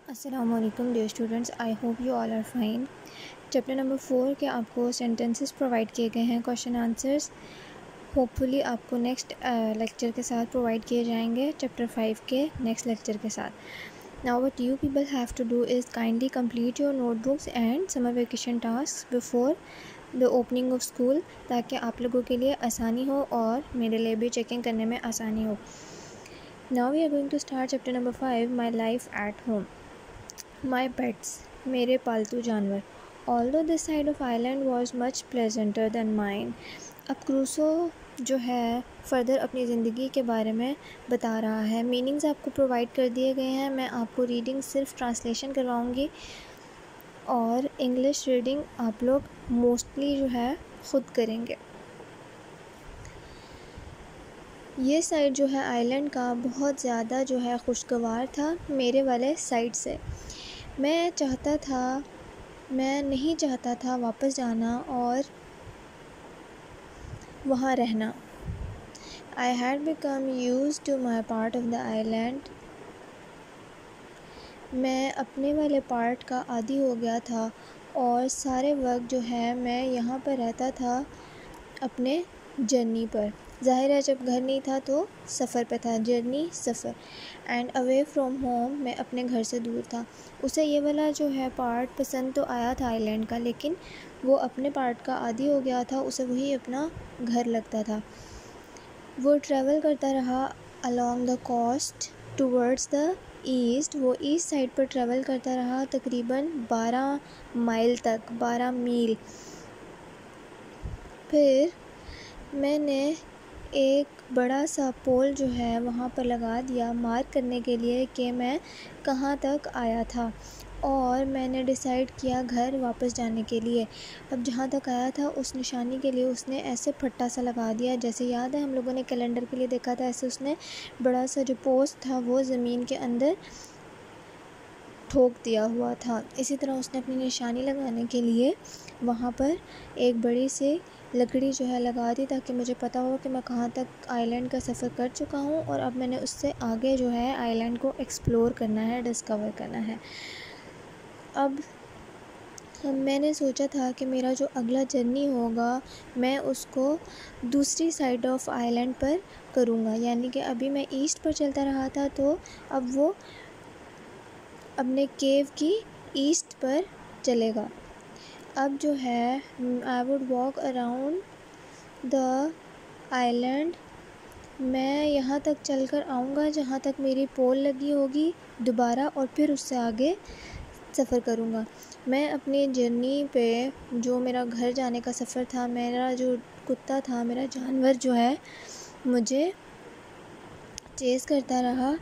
अस्सलामुअलैकुम dear students, I hope you all are fine. Chapter number 4 के आपको sentences provide किए गए हैं, क्वेश्चन आंसर्स होपफुली आपको नेक्स्ट लेक्चर के साथ प्रोवाइड किए जाएंगे, चैप्टर 5 के नेक्स्ट लेक्चर के साथ। Now what you people have to do is kindly complete your notebooks and summer vacation task before the opening of school, ताकि आप लोगों के लिए आसानी हो और मेरे लिए भी चेकिंग करने में आसानी हो। Now we are going to start chapter number 5, my life at home. My pets, मेरे पालतू जानवर। Although this side of island was much pleasanter than mine. अब क्रूसो जो है फर्दर अपनी ज़िंदगी के बारे में बता रहा है। मीनिंग्स आपको प्रोवाइड कर दिए गए हैं। मैं आपको रीडिंग सिर्फ ट्रांसलेशन करवाऊँगी और इंग्लिश रीडिंग आप लोग मोस्टली जो है ख़ुद करेंगे। ये साइड जो है आइलैंड का बहुत ज़्यादा जो है खुशगवार था मेरे वाले साइड से। मैं नहीं चाहता था वापस जाना और वहाँ रहना। I had become used to my part of the island। मैं अपने वाले पार्ट का आदी हो गया था और सारे वक्त जो है मैं यहाँ पर रहता था अपने जर्नी पर। ज़ाहिर है जब घर नहीं था तो सफ़र पे था, journey suffer. And away from home, मैं अपने घर से दूर था। उसे ये वाला जो है पार्ट पसंद तो आया था आइलैंड का, लेकिन वो अपने पार्ट का आदी हो गया था, उसे वही अपना घर लगता था। वो ट्रैवल करता रहा along the coast towards the east. वो ईस्ट साइड पर ट्रैवल करता रहा तकरीबन 12 माइल तक, 12 मील। फिर मैंने एक बड़ा सा पोल जो है वहाँ पर लगा दिया मार्क करने के लिए कि मैं कहाँ तक आया था, और मैंने डिसाइड किया घर वापस जाने के लिए। अब जहाँ तक आया था उस निशानी के लिए उसने ऐसे फट्टा सा लगा दिया, जैसे याद है हम लोगों ने कैलेंडर के लिए देखा था, ऐसे उसने बड़ा सा जो पोस्ट था वो ज़मीन के अंदर ठोक दिया हुआ था। इसी तरह उसने अपनी निशानी लगाने के लिए वहाँ पर एक बड़ी सी लकड़ी जो है लगा दी, ताकि मुझे पता हो कि मैं कहाँ तक आइलैंड का सफ़र कर चुका हूँ और अब मैंने उससे आगे जो है आइलैंड को एक्सप्लोर करना है, डिस्कवर करना है। अब मैंने सोचा था कि मेरा जो अगला जर्नी होगा मैं उसको दूसरी साइड ऑफ आइलैंड पर करूँगा, यानी कि अभी मैं ईस्ट पर चलता रहा था तो अब वो अपने केव की ईस्ट पर चलेगा। अब जो है I would walk around the island. मैं यहाँ तक चलकर आऊँगा जहाँ तक मेरी पोल लगी होगी दोबारा, और फिर उससे आगे सफ़र करूँगा। मैं अपनी जर्नी पे जो मेरा घर जाने का सफ़र था, मेरा जो कुत्ता था, मेरा जानवर जो है मुझे चेस करता रहा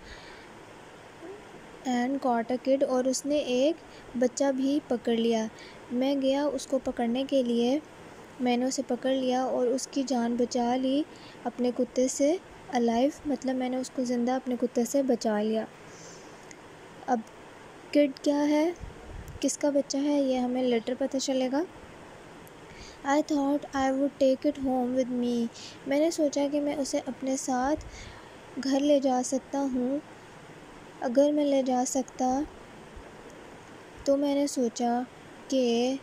एंड कॉट अ किड, और उसने एक बच्चा भी पकड़ लिया। मैं गया उसको पकड़ने के लिए, मैंने उसे पकड़ लिया और उसकी जान बचा ली अपने कुत्ते से, अलाइव मतलब मैंने उसको ज़िंदा अपने कुत्ते से बचा लिया। अब किड क्या है, किसका बच्चा है, ये हमें लेटर पता चलेगा। I thought I would take it home with me. मैंने सोचा कि मैं उसे अपने साथ घर ले जा सकता हूँ। अगर मैं ले जा सकता तो मैंने सोचा कि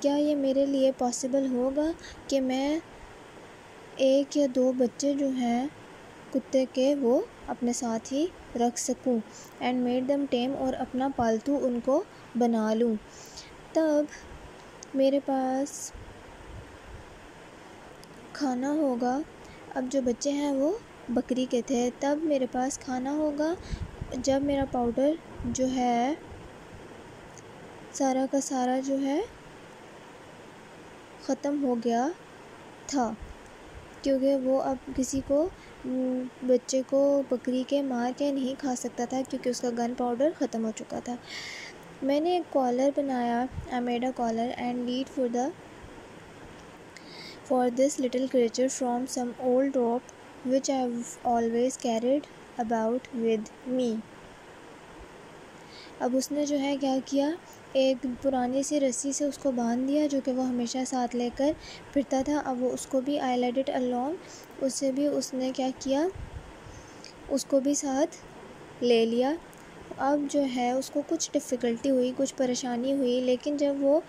क्या ये मेरे लिए पॉसिबल होगा कि मैं 1 या 2 बच्चे जो हैं कुत्ते के वो अपने साथ ही रख सकूं एंड मेड देम टेम, और अपना पालतू उनको बना लूं। तब मेरे पास खाना होगा। अब जो बच्चे हैं वो बकरी के थे। तब मेरे पास खाना होगा जब मेरा पाउडर जो है सारा का सारा जो है ख़त्म हो गया था, क्योंकि वो अब किसी को बच्चे को बकरी के मार के नहीं खा सकता था, क्योंकि उसका गन पाउडर ख़त्म हो चुका था। मैंने एक कॉलर बनाया, I made a collar and lead for this little creature from some old rope which I've always carried about with me। अब उसने जो है क्या किया, एक पुरानी सी रस्सी से उसको बांध दिया जो कि वो हमेशा साथ लेकर फिरता था। अब वो उसको भी आई लेड इट अलोंग, उससे भी उसने क्या किया, उसको भी साथ ले लिया। अब जो है उसको कुछ डिफ़िकल्टी हुई, कुछ परेशानी हुई, लेकिन जब वो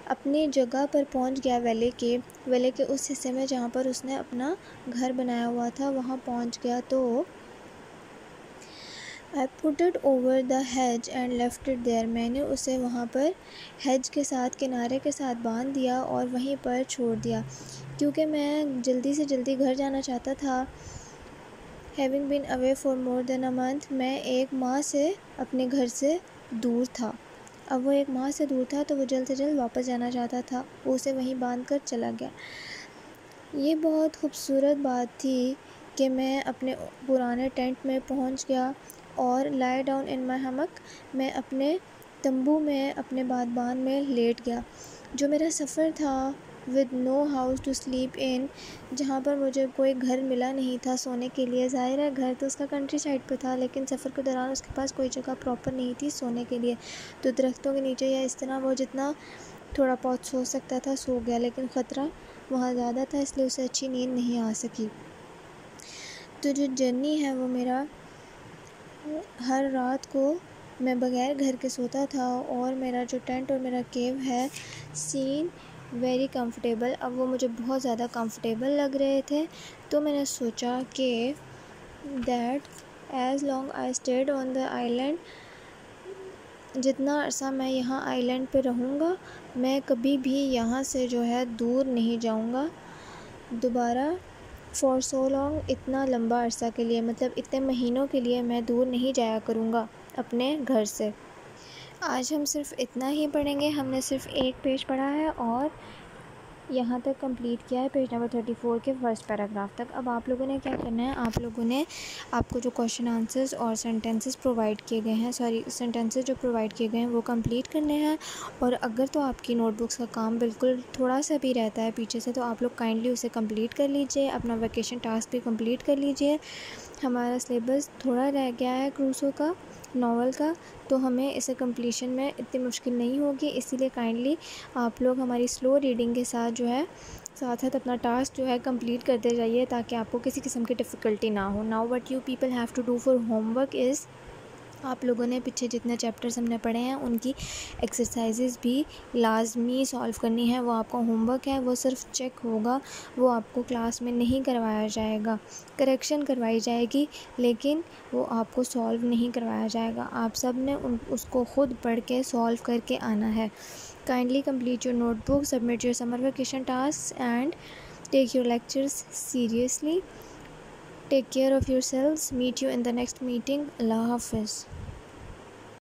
अपनी जगह पर पहुंच गया वैले के उस हिस्से में जहाँ पर उसने अपना घर बनाया हुआ था, वहाँ पहुंच गया तो I put it over the hedge and left it there. मैंने उसे वहाँ पर हेज के साथ, किनारे के साथ बांध दिया और वहीं पर छोड़ दिया, क्योंकि मैं जल्दी से जल्दी घर जाना चाहता था। Having been away for more than a month, मैं 1 माह से अपने घर से दूर था। अब वो 1 माह से दूर था तो वो जल्द से जल्द वापस जाना चाहता था। वो उसे वहीं बांध कर चला गया। ये बहुत खूबसूरत बात थी कि मैं अपने पुराने टेंट में पहुंच गया और लाई डाउन इन माई हमक, मैं अपने तंबू में, अपने बागबान में लेट गया। जो मेरा सफ़र था with no house to sleep in, जहाँ पर मुझे कोई घर मिला नहीं था सोने के लिए। ज़ाहिर है घर तो उसका कंट्री साइड पर था, लेकिन सफ़र के दौरान उसके पास कोई जगह प्रॉपर नहीं थी सोने के लिए। तो दरख्तों के नीचे या इस तरह वो जितना थोड़ा बहुत सो सकता था सो गया, लेकिन ख़तरा वहाँ ज़्यादा था, इसलिए उसे अच्छी नींद नहीं आ सकी। तो जो जर्नी है वो मेरा, हर रात को मैं बग़ैर घर के सोता था और मेरा जो टेंट और मेरा केव है सीन वेरी कंफर्टेबल। अब वो मुझे बहुत ज़्यादा कंफर्टेबल लग रहे थे, तो मैंने सोचा कि that as long I stayed on the island, जितना अरसा मैं यहाँ आइलैंड पे रहूँगा, मैं कभी भी यहाँ से जो है दूर नहीं जाऊँगा दोबारा। फॉर सो लॉन्ग, इतना लंबा अरसा के लिए, मतलब इतने महीनों के लिए मैं दूर नहीं जाया करूँगा अपने घर से। आज हम सिर्फ इतना ही पढ़ेंगे। हमने सिर्फ एक पेज पढ़ा है और यहाँ तक कंप्लीट किया है, पेज नंबर 34 के फर्स्ट पैराग्राफ तक। अब आप लोगों ने क्या करना है, आप लोगों ने, आपको जो क्वेश्चन आंसर्स और सेंटेंसेस प्रोवाइड किए गए हैं, सेंटेंसेस जो प्रोवाइड किए गए हैं वो कंप्लीट करने हैं। और अगर तो आपकी नोटबुक्स का काम बिल्कुल थोड़ा सा भी रहता है पीछे से, तो आप लोग काइंडली उसे कंप्लीट कर लीजिए। अपना वैकेशन टास्क भी कंप्लीट कर लीजिए। हमारा सिलेबस थोड़ा रह गया है क्रूसो का, नावल का, तो हमें इसे कंप्लीशन में इतनी मुश्किल नहीं होगी। इसीलिए काइंडली आप लोग हमारी स्लो रीडिंग के साथ जो है साथ साथ अपना टास्क जो है कंप्लीट करते जाइए, ताकि आपको किसी किस्म की डिफ़िकल्टी ना हो। Now what you people have to do for homework is, आप लोगों ने पीछे जितने चैप्टर्स हमने पढ़े हैं उनकी एक्सरसाइजेज़ भी लाजमी सॉल्व करनी है। वो आपका होमवर्क है, वो सिर्फ चेक होगा, वो आपको क्लास में नहीं करवाया जाएगा। करेक्शन करवाई जाएगी, लेकिन वो आपको सॉल्व नहीं करवाया जाएगा। आप सब ने उसको ख़ुद पढ़ के सॉल्व करके आना है। Kindly complete your notebook, submit your summer vacation task and take your lectures seriously. Take care of yourselves. Meet you in the next meeting. Allah Hafiz.